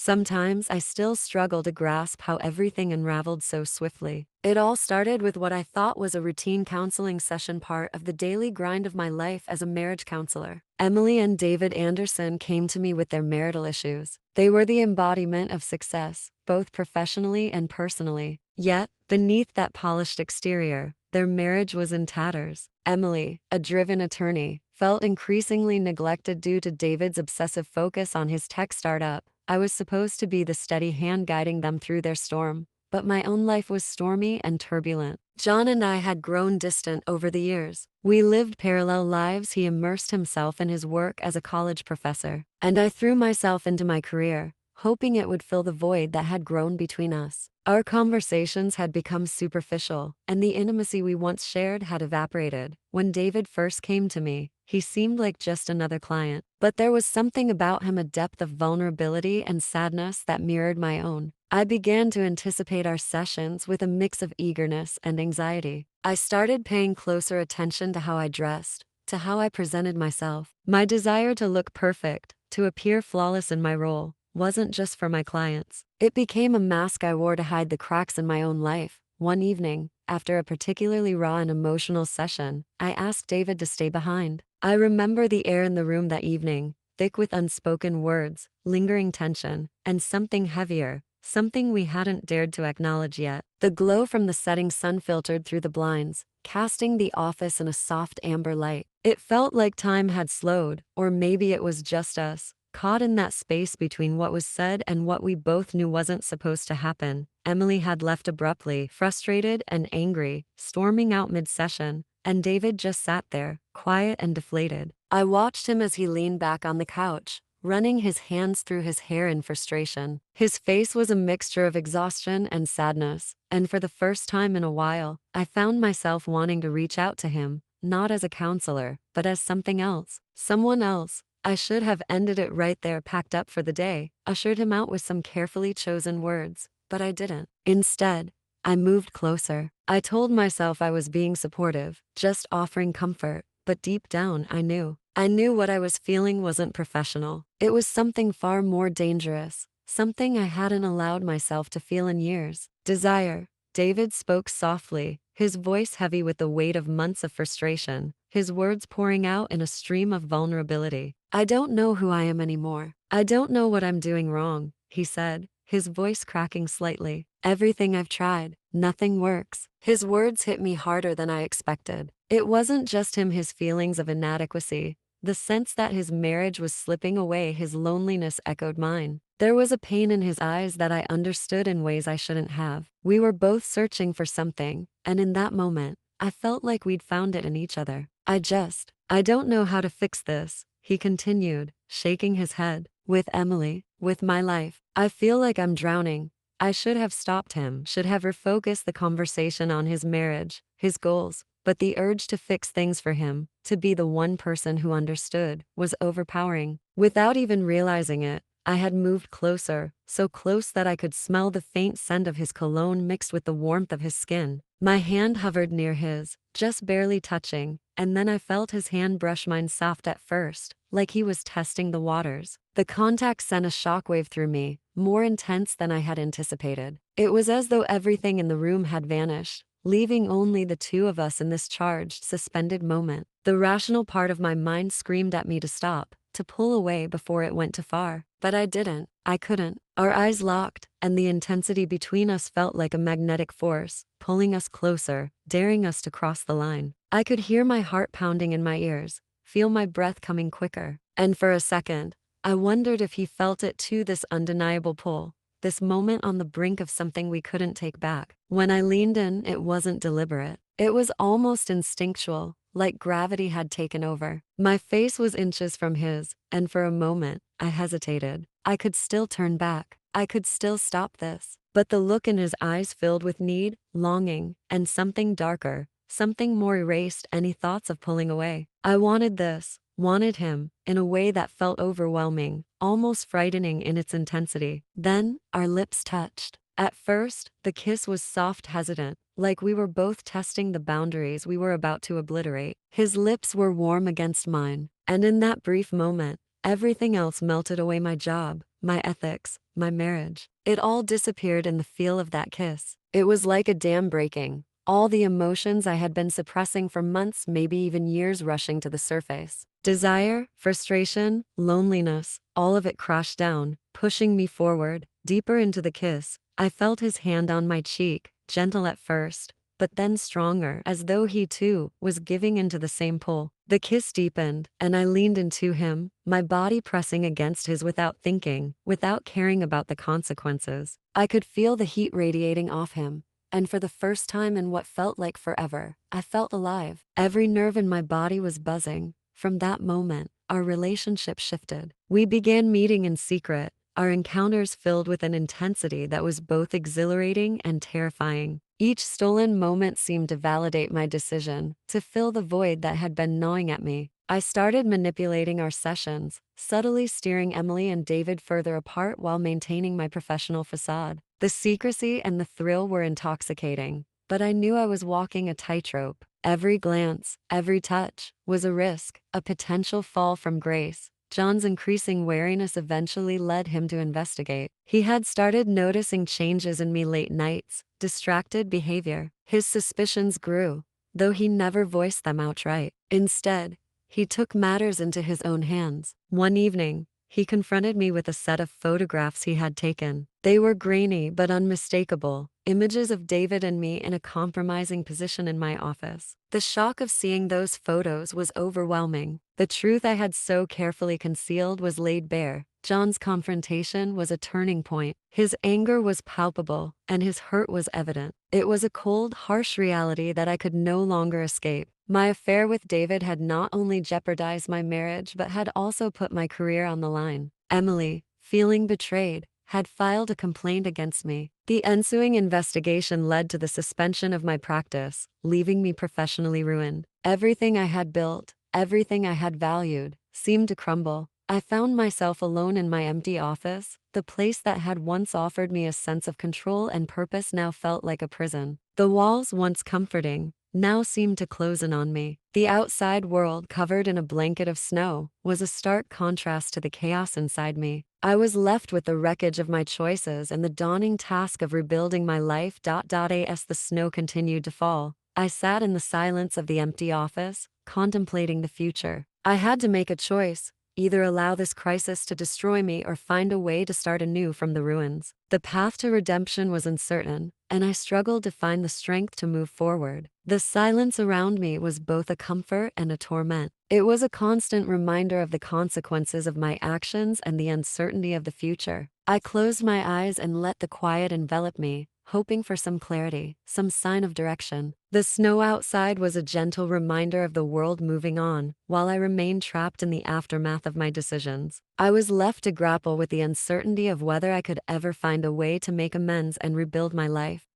Sometimes I still struggle to grasp how everything unraveled so swiftly. It all started with what I thought was a routine counseling session, part of the daily grind of my life as a marriage counselor. Emily and David Anderson came to me with their marital issues. They were the embodiment of success, both professionally and personally. Yet, beneath that polished exterior, their marriage was in tatters. Emily, a driven attorney, felt increasingly neglected due to David's obsessive focus on his tech startup. I was supposed to be the steady hand guiding them through their storm, but my own life was stormy and turbulent. John and I had grown distant over the years. We lived parallel lives. He immersed himself in his work as a college professor, and I threw myself into my career, hoping it would fill the void that had grown between us. Our conversations had become superficial, and the intimacy we once shared had evaporated. When David first came to me, he seemed like just another client, but there was something about him, a depth of vulnerability and sadness that mirrored my own. I began to anticipate our sessions with a mix of eagerness and anxiety. I started paying closer attention to how I dressed, to how I presented myself. My desire to look perfect, to appear flawless in my role, wasn't just for my clients. It became a mask I wore to hide the cracks in my own life. One evening, after a particularly raw and emotional session, I asked David to stay behind. I remember the air in the room that evening, thick with unspoken words, lingering tension, and something heavier, something we hadn't dared to acknowledge yet. The glow from the setting sun filtered through the blinds, casting the office in a soft amber light. It felt like time had slowed, or maybe it was just us, caught in that space between what was said and what we both knew wasn't supposed to happen. Emily had left abruptly, frustrated and angry, storming out mid-session, and David just sat there, quiet and deflated. I watched him as he leaned back on the couch, running his hands through his hair in frustration. His face was a mixture of exhaustion and sadness, and for the first time in a while, I found myself wanting to reach out to him, not as a counselor, but as something else, someone else. I should have ended it right there, packed up for the day, ushered him out with some carefully chosen words, but I didn't. Instead, I moved closer. I told myself I was being supportive, just offering comfort, but deep down I knew. I knew what I was feeling wasn't professional. It was something far more dangerous, something I hadn't allowed myself to feel in years. Desire. David spoke softly, his voice heavy with the weight of months of frustration, his words pouring out in a stream of vulnerability. I don't know who I am anymore. I don't know what I'm doing wrong, he said, his voice cracking slightly. Everything I've tried, nothing works. His words hit me harder than I expected. It wasn't just him, his feelings of inadequacy, the sense that his marriage was slipping away, his loneliness echoed mine. There was a pain in his eyes that I understood in ways I shouldn't have. We were both searching for something, and in that moment, I felt like we'd found it in each other. I don't know how to fix this, he continued, shaking his head. With Emily, with my life, I feel like I'm drowning. I should have stopped him, should have refocused the conversation on his marriage, his goals, but the urge to fix things for him, to be the one person who understood, was overpowering. Without even realizing it, I had moved closer, so close that I could smell the faint scent of his cologne mixed with the warmth of his skin. My hand hovered near his, just barely touching, and then I felt his hand brush mine, soft at first, like he was testing the waters. The contact sent a shockwave through me, more intense than I had anticipated. It was as though everything in the room had vanished, leaving only the two of us in this charged, suspended moment. The rational part of my mind screamed at me to stop, to pull away before it went too far. But I didn't. I couldn't. Our eyes locked, and the intensity between us felt like a magnetic force, pulling us closer, daring us to cross the line. I could hear my heart pounding in my ears, feel my breath coming quicker. And for a second, I wondered if he felt it too, this undeniable pull, this moment on the brink of something we couldn't take back. When I leaned in, it wasn't deliberate. It was almost instinctual, like gravity had taken over. My face was inches from his, and for a moment, I hesitated. I could still turn back. I could still stop this. But the look in his eyes filled with need, longing, and something darker, something more erased any thoughts of pulling away. I wanted this, wanted him, in a way that felt overwhelming, almost frightening in its intensity. Then, our lips touched. At first, the kiss was soft, hesitant, like we were both testing the boundaries we were about to obliterate. His lips were warm against mine, and in that brief moment, everything else melted away: my job, my ethics, my marriage. It all disappeared in the feel of that kiss. It was like a dam breaking. All the emotions I had been suppressing for months, maybe even years, rushing to the surface. Desire, frustration, loneliness, all of it crashed down, pushing me forward, deeper into the kiss. I felt his hand on my cheek, gentle at first, but then stronger, as though he too was giving into the same pull. The kiss deepened, and I leaned into him, my body pressing against his without thinking, without caring about the consequences. I could feel the heat radiating off him, and for the first time in what felt like forever, I felt alive. Every nerve in my body was buzzing. From that moment, our relationship shifted. We began meeting in secret, our encounters filled with an intensity that was both exhilarating and terrifying. Each stolen moment seemed to validate my decision, to fill the void that had been gnawing at me. I started manipulating our sessions, subtly steering Emily and David further apart while maintaining my professional facade. The secrecy and the thrill were intoxicating, but I knew I was walking a tightrope. Every glance, every touch, was a risk, a potential fall from grace. John's increasing wariness eventually led him to investigate. He had started noticing changes in me: late nights, distracted behavior. His suspicions grew, though he never voiced them outright. Instead, he took matters into his own hands. One evening, he confronted me with a set of photographs he had taken. They were grainy but unmistakable, images of David and me in a compromising position in my office. The shock of seeing those photos was overwhelming. The truth I had so carefully concealed was laid bare. John's confrontation was a turning point. His anger was palpable, and his hurt was evident. It was a cold, harsh reality that I could no longer escape. My affair with David had not only jeopardized my marriage but had also put my career on the line. Emily, feeling betrayed, had filed a complaint against me. The ensuing investigation led to the suspension of my practice, leaving me professionally ruined. Everything I had built, everything I had valued, seemed to crumble. I found myself alone in my empty office. The place that had once offered me a sense of control and purpose now felt like a prison. The walls, once comforting, now seemed to close in on me. The outside world, covered in a blanket of snow, was a stark contrast to the chaos inside me. I was left with the wreckage of my choices and the dawning task of rebuilding my life. As the snow continued to fall, I sat in the silence of the empty office, contemplating the future. I had to make a choice: either allow this crisis to destroy me or find a way to start anew from the ruins. The path to redemption was uncertain, and I struggled to find the strength to move forward. The silence around me was both a comfort and a torment. It was a constant reminder of the consequences of my actions and the uncertainty of the future. I closed my eyes and let the quiet envelop me, hoping for some clarity, some sign of direction. The snow outside was a gentle reminder of the world moving on, while I remained trapped in the aftermath of my decisions. I was left to grapple with the uncertainty of whether I could ever find a way to make amends and rebuild my life.